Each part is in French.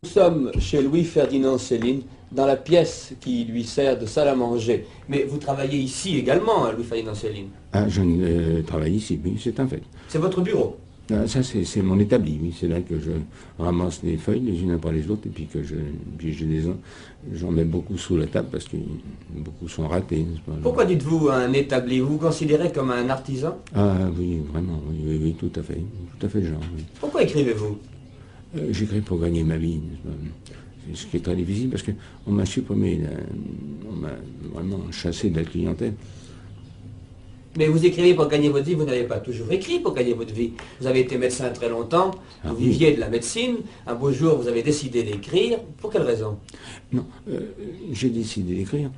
Nous sommes chez Louis-Ferdinand Céline, dans la pièce qui lui sert de salle à manger. Mais vous travaillez ici également, hein, Louis-Ferdinand Céline. Ah, je travaille ici, oui, c'est un fait. C'est votre bureau. Ah, ça, c'est mon établi, oui. C'est là que je ramasse les feuilles les unes après les autres, et puis que j'en mets beaucoup sous la table parce que beaucoup sont ratés, n'est-ce pas? Pourquoi dites-vous un établi? Vous vous considérez comme un artisan? Ah oui, vraiment, oui, oui, oui, tout à fait genre. Oui. Pourquoi écrivez-vous? J'écris pour gagner ma vie, n'est-ce pas? Ce qui est très difficile parce qu'on m'a supprimé, on m'a vraiment chassé de la clientèle. Mais vous écrivez pour gagner votre vie, vous n'avez pas toujours écrit pour gagner votre vie. Vous avez été médecin très longtemps, Ah, vous oui. viviez de la médecine, un beau jour vous avez décidé d'écrire. Pour quelle raison? Non, j'ai décidé d'écrire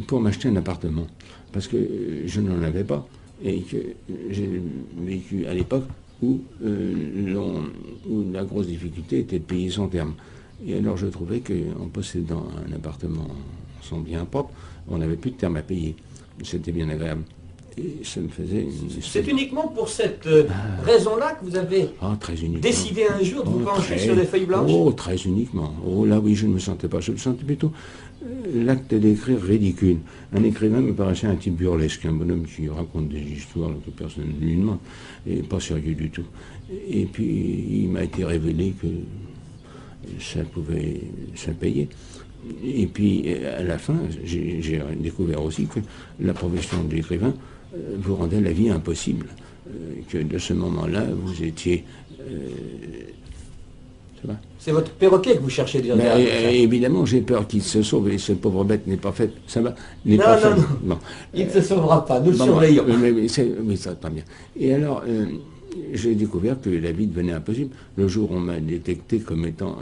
pour m'acheter un appartement, parce que je n'en avais pas, et que j'ai vécu à l'époque où la grosse difficulté était de payer son terme. Et alors je trouvais qu'en possédant un appartement sans bien propre, on n'avait plus de terme à payer. C'était bien agréable. Et ça me faisait C'est uniquement pour cette raison-là que vous avez très uniquement. décidé un jour de vous pencher très- sur les feuilles blanches? Oh, très uniquement. Oh, là, oui, je ne me sentais pas. Je me sentais plutôt l'acte d'écrire ridicule. Un écrivain me paraissait un type burlesque, un bonhomme qui raconte des histoires que personne ne lui demande, et pas sérieux du tout. Et puis, il m'a été révélé que ça payait. Et puis, à la fin, j'ai découvert aussi que la profession de l'écrivain vous rendait la vie impossible. Que de ce moment-là, vous étiez... ça va? C'est votre perroquet que vous cherchez derrière. Évidemment, j'ai peur qu'il se sauve, et cette pauvre bête n'est pas faite. Ça va? N'est Non, pas non, faite. non. Bon. Il ne se sauvera pas, nous le Bon, surveillons. oui, ça va pas bien. Et alors, j'ai découvert que la vie devenait impossible. Le jour où on m'a détecté comme étant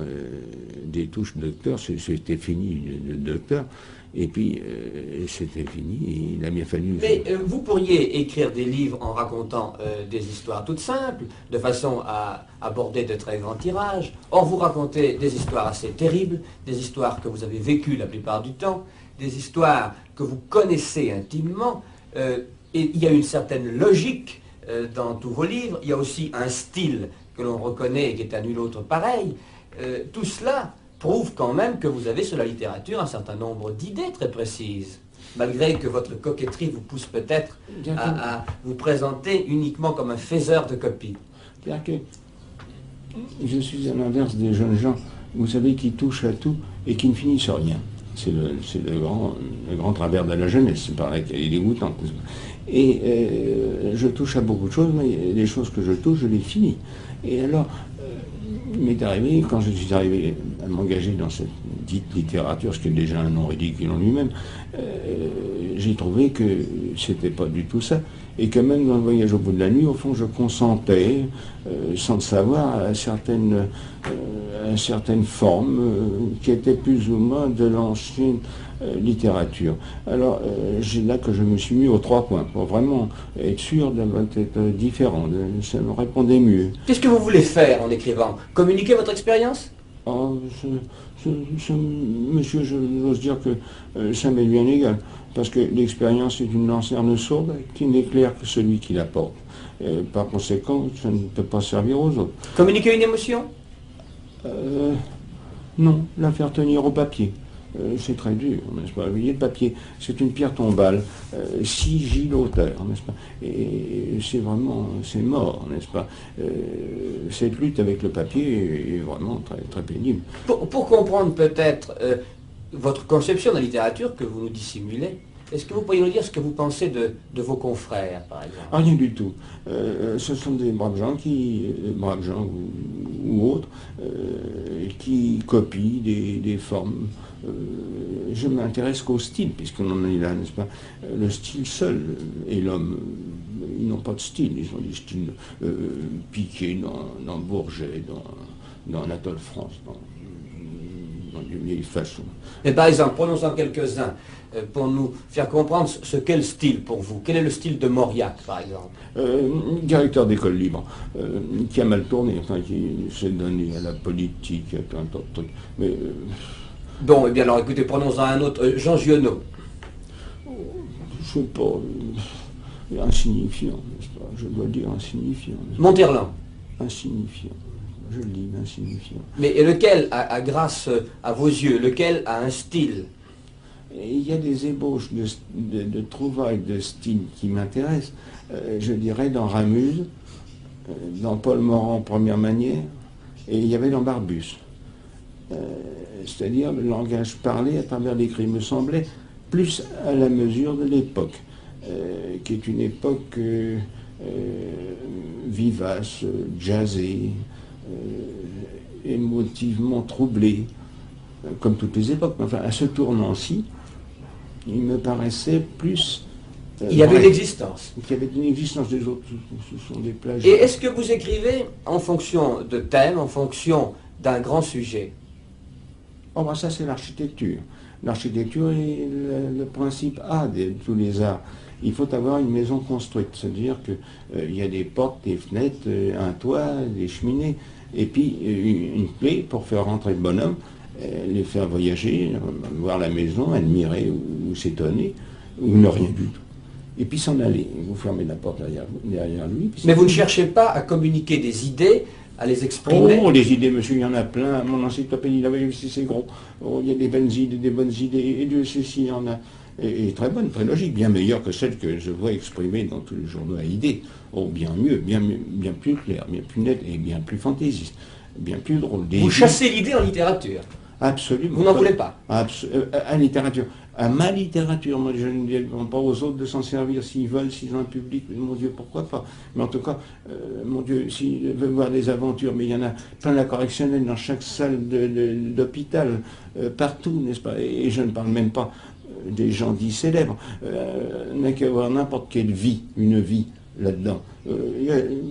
des touches docteur, c'était fini le docteur. Et puis, c'était fini, et il a bien fallu... Mais vous pourriez écrire des livres en racontant des histoires toutes simples, de façon à aborder de très grands tirages. Or, vous racontez des histoires assez terribles, des histoires que vous avez vécues la plupart du temps, des histoires que vous connaissez intimement, et il y a une certaine logique dans tous vos livres, il y a aussi un style que l'on reconnaît et qui est à nul autre pareil. Tout cela prouve quand même que vous avez sur la littérature un certain nombre d'idées très précises, malgré que votre coquetterie vous pousse peut-être à vous présenter uniquement comme un faiseur de copies. C'est-à-dire que je suis à l'inverse des jeunes gens, vous savez, qui touchent à tout et qui ne finissent rien. C'est le grand travers de la jeunesse, c'est pareil, qu'elle est dégoûtante. Et je touche à beaucoup de choses, mais les choses que je touche, je les finis. Et alors, il m'est arrivé, quand je suis arrivé à m'engager dans cette dite littérature, ce qui est déjà un nom ridicule en lui-même, j'ai trouvé que c'était pas du tout ça. Et que même dans le voyage au bout de la nuit, au fond, je consentais, sans le savoir, à certaines formes qui étaient plus ou moins de l'ancienne littérature. Alors, c'est là que je me suis mis aux 3 points, pour vraiment être sûr d'être différent, ça me répondait mieux. Qu'est-ce que vous voulez faire en écrivant? Communiquer votre expérience? Oh, monsieur, j'ose dire que ça m'est bien égal, parce que l'expérience est une lanterne sourde qui n'éclaire que celui qui la porte. Par conséquent, ça ne peut pas servir aux autres. Communiquer une émotion? Non, la faire tenir au papier. C'est très dur, n'est-ce pas? Vous voyez, le papier, c'est une pierre tombale, sigilotère, n'est-ce pas? Et c'est vraiment, c'est mort, n'est-ce pas? Cette lutte avec le papier est vraiment très, très pénible. Pour comprendre peut-être votre conception de la littérature que vous nous dissimulez, est-ce que vous pourriez nous dire ce que vous pensez de vos confrères, par exemple? Rien du tout. Ce sont des braves gens ou autres, qui copient des formes. Je m'intéresse qu'au style, puisqu'on en est là, n'est-ce pas? Le style seul et l'homme, ils n'ont pas de style, ils ont des styles piqués dans Bourget, dans Anatole France, dans des vieilles façons. Mais par exemple, prenons-en quelques-uns pour nous faire comprendre ce qu'est le style pour vous. Quel est le style de Mauriac, par exemple? Directeur d'école libre, qui a mal tourné, enfin, qui s'est donné à la politique, à plein d'autres trucs. Mais, Bon, eh bien alors écoutez, prenons-en un autre, Jean Giono. je sais pas, insignifiant, n'est-ce pas? Je dois dire insignifiant. Monterland. Insignifiant. je le dis, insignifiant. Mais et lequel, grâce à vos yeux, lequel a un style? Et il y a des ébauches de trouvailles de style qui m'intéressent. Je dirais dans Ramuse, dans Paul Morand, Première manière, et il y avait dans Barbus. C'est-à-dire le langage parlé à travers l'écrit me semblait plus à la mesure de l'époque, qui est une époque vivace, jazzée, émotivement troublée, comme toutes les époques. Enfin, à ce tournant-ci, il me paraissait plus... il y avait une existence. Il y avait une existence des autres, ce sont des plages. Et est-ce que vous écrivez en fonction de thèmes, en fonction d'un grand sujet? Oh ben ça c'est l'architecture. L'architecture est le principe A de tous les arts. Il faut avoir une maison construite, c'est-à-dire qu'il y a des portes, des fenêtres, un toit, des cheminées, et puis une clé pour faire rentrer le bonhomme, les faire voyager, voir la maison, admirer ou s'étonner, ou ne rien du tout. Et puis s'en aller. Vous fermez la porte derrière lui. Mais vous ne cherchez pas à communiquer des idées, à les exprimer? Oh, les idées, monsieur, il y en a plein. Mon encyclopédie, là, c'est gros. Oh, il y a des bonnes idées, et Dieu sait s'il y en a. Et très bonnes, très logiques, bien meilleures que celles que je vois exprimées dans tous les journaux à idées. Oh, bien mieux, bien plus clair, bien plus net et bien plus fantaisiste, bien plus drôle. Vous chassez l'idée en littérature? Absolument. Vous n'en voulez pas? À littérature. À ma littérature, moi je ne dis pas aux autres de s'en servir s'ils veulent, s'ils ont un public, mon Dieu, pourquoi pas. Mais en tout cas, mon Dieu, s'ils veulent voir des aventures, mais il y en a plein la correctionnelle dans chaque salle d'hôpital, partout, n'est-ce pas? Et je ne parle même pas des gens dits célèbres. N'a qu'à avoir n'importe quelle vie, une vie là-dedans.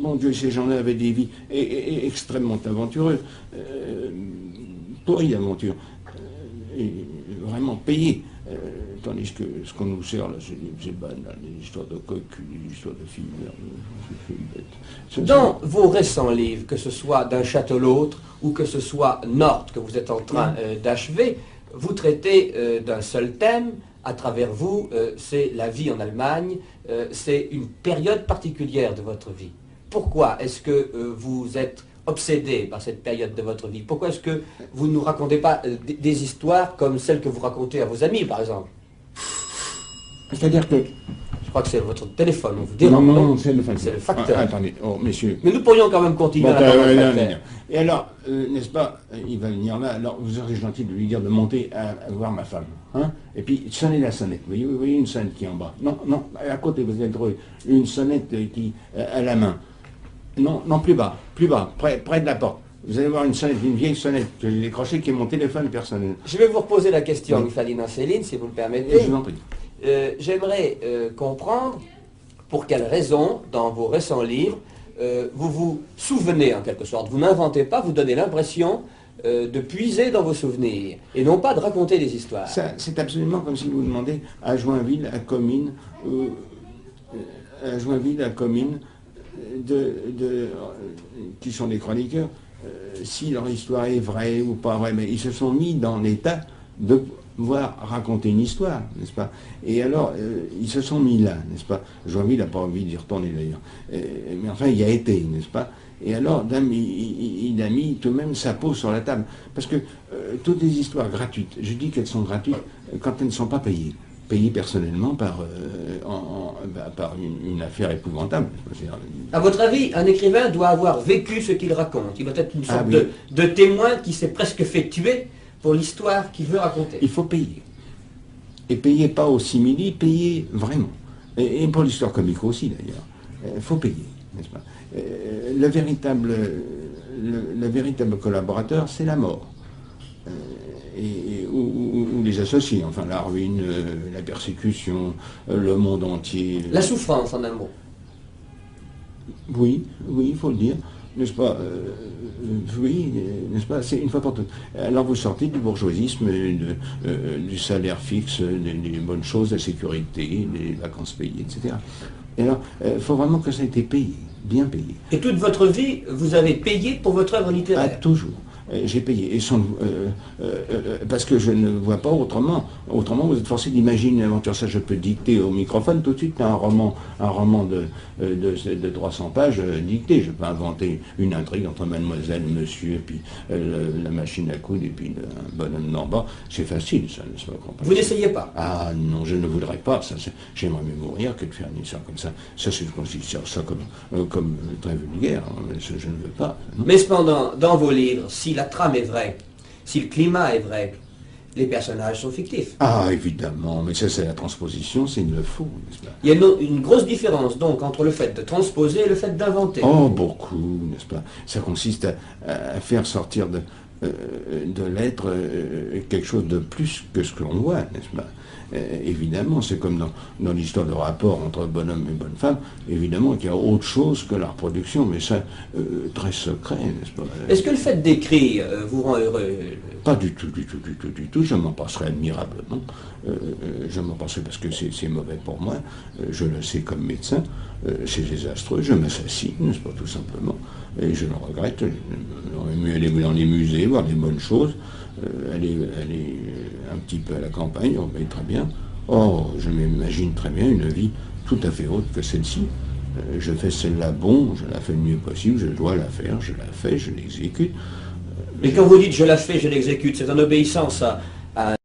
Mon Dieu, ces gens-là avaient des vies extrêmement aventureuses, pourries d'aventures, et vraiment payées. Tandis que ce qu'on nous sert là, c'est banal, des histoires de coq, des histoires de filles. Dans vos récents livres, que ce soit D'un château l'autre ou que ce soit Nord que vous êtes en train d'achever, vous traitez d'un seul thème. À travers vous, c'est la vie en Allemagne, c'est une période particulière de votre vie. Pourquoi est-ce que vous êtes obsédé par cette période de votre vie? Pourquoi est-ce que vous ne nous racontez pas des histoires comme celles que vous racontez à vos amis, par exemple? C'est-à-dire que... Je crois que c'est votre téléphone, on vous dérange. Non, c'est le facteur. C'est le facteur. Attendez, oh, messieurs. Mais nous pourrions quand même continuer à attendre le facteur. Et alors, n'est-ce pas, il va venir là, alors vous serez gentil de lui dire de monter à voir ma femme. Hein, et puis, sonnez la sonnette. Vous voyez une sonnette qui est en bas. Non, à côté, vous allez trouver une sonnette qui à la main. Non, plus bas, près de la porte. Vous allez voir une sonnette, une vieille sonnette que j'ai décrochée qui est mon téléphone personnel. Je vais vous reposer la question, Mifalina Céline, si vous le permettez. Et je vous en prie. J'aimerais comprendre pour quelles raisons, dans vos récents livres, vous vous souvenez en quelque sorte. Vous n'inventez pas, vous donnez l'impression de puiser dans vos souvenirs et non pas de raconter des histoires. C'est absolument comme si vous demandez à Joinville, à Comines, qui sont des chroniqueurs, si leur histoire est vraie ou pas vraie, mais ils se sont mis dans l'état de pouvoir raconter une histoire, n'est-ce pas? Et alors, ils se sont mis là, n'est-ce pas? Joinville n'a pas envie d'y retourner d'ailleurs. Mais enfin, il y a été, n'est-ce pas? Et alors, il a mis tout de même sa peau sur la table. Parce que toutes les histoires gratuites, je dis qu'elles sont gratuites quand elles ne sont pas payées. Payées personnellement par une affaire épouvantable. À votre avis, un écrivain doit avoir vécu ce qu'il raconte. Il doit être une sorte de témoin qui s'est presque fait tuer pour l'histoire qu'il veut raconter. Il faut payer. Et payer pas au simili, payer vraiment. Et pour l'histoire comique aussi d'ailleurs. Il faut payer, n'est-ce pas? Le véritable collaborateur, c'est la mort. Ou les associés, enfin la ruine, la persécution, le monde entier. La souffrance en un mot. Oui, il faut le dire. N'est-ce pas? Oui, n'est-ce pas? C'est une fois pour toutes. Alors vous sortez du bourgeoisisme, du salaire fixe, des bonnes choses, la sécurité, des vacances payées, etc. Et alors, il faut vraiment que ça ait été payé, bien payé. Et toute votre vie, vous avez payé pour votre œuvre littéraire? Toujours. j'ai payé. Et parce que je ne vois pas autrement. Autrement, vous êtes forcé d'imaginer une aventure. Ça, je peux dicter au microphone tout de suite un roman de 300 pages dicté. Je peux inventer une intrigue entre mademoiselle, monsieur, et puis la machine à coudre, et puis un bonhomme d'en bas. C'est facile, ça, n'est-ce pas? Vous n'essayez pas? Ah non, je ne voudrais pas. J'aimerais mieux mourir que de faire une histoire comme ça. Ça, je considère ça comme très vulgaire. Hein, je ne veux pas. Non. Mais cependant, dans vos livres, si la trame est vraie, si le climat est vrai, les personnages sont fictifs. Ah, évidemment, mais ça, c'est la transposition, c'est il le faut, n'est-ce pas? Il y a une grosse différence, donc, entre le fait de transposer et le fait d'inventer. Oh, beaucoup, n'est-ce pas? Ça consiste à faire sortir de l'être quelque chose de plus que ce que l'on voit, n'est-ce pas? Évidemment, c'est comme dans l'histoire de rapport entre bonhomme et bonne femme, évidemment qu'il y a autre chose que la reproduction, mais ça, très secret, n'est-ce pas? Est-ce que le fait d'écrire vous rend heureux? Pas du tout, du tout, du tout, du tout. Je m'en passerai admirablement. Je m'en passerai parce que c'est mauvais pour moi. Je le sais comme médecin. C'est désastreux. Je m'assassine, n'est-ce pas, tout simplement. Et je le regrette. J'aurais mieux aller dans les musées, voir des bonnes choses. Aller un petit peu à la campagne, on paye très bien. Oh, je m'imagine très bien une vie tout à fait autre que celle-ci. Je fais celle-là bon, je la fais le mieux possible, je dois la faire, je la fais, je l'exécute. Mais quand vous dites je la fais, je l'exécute, c'est en obéissance à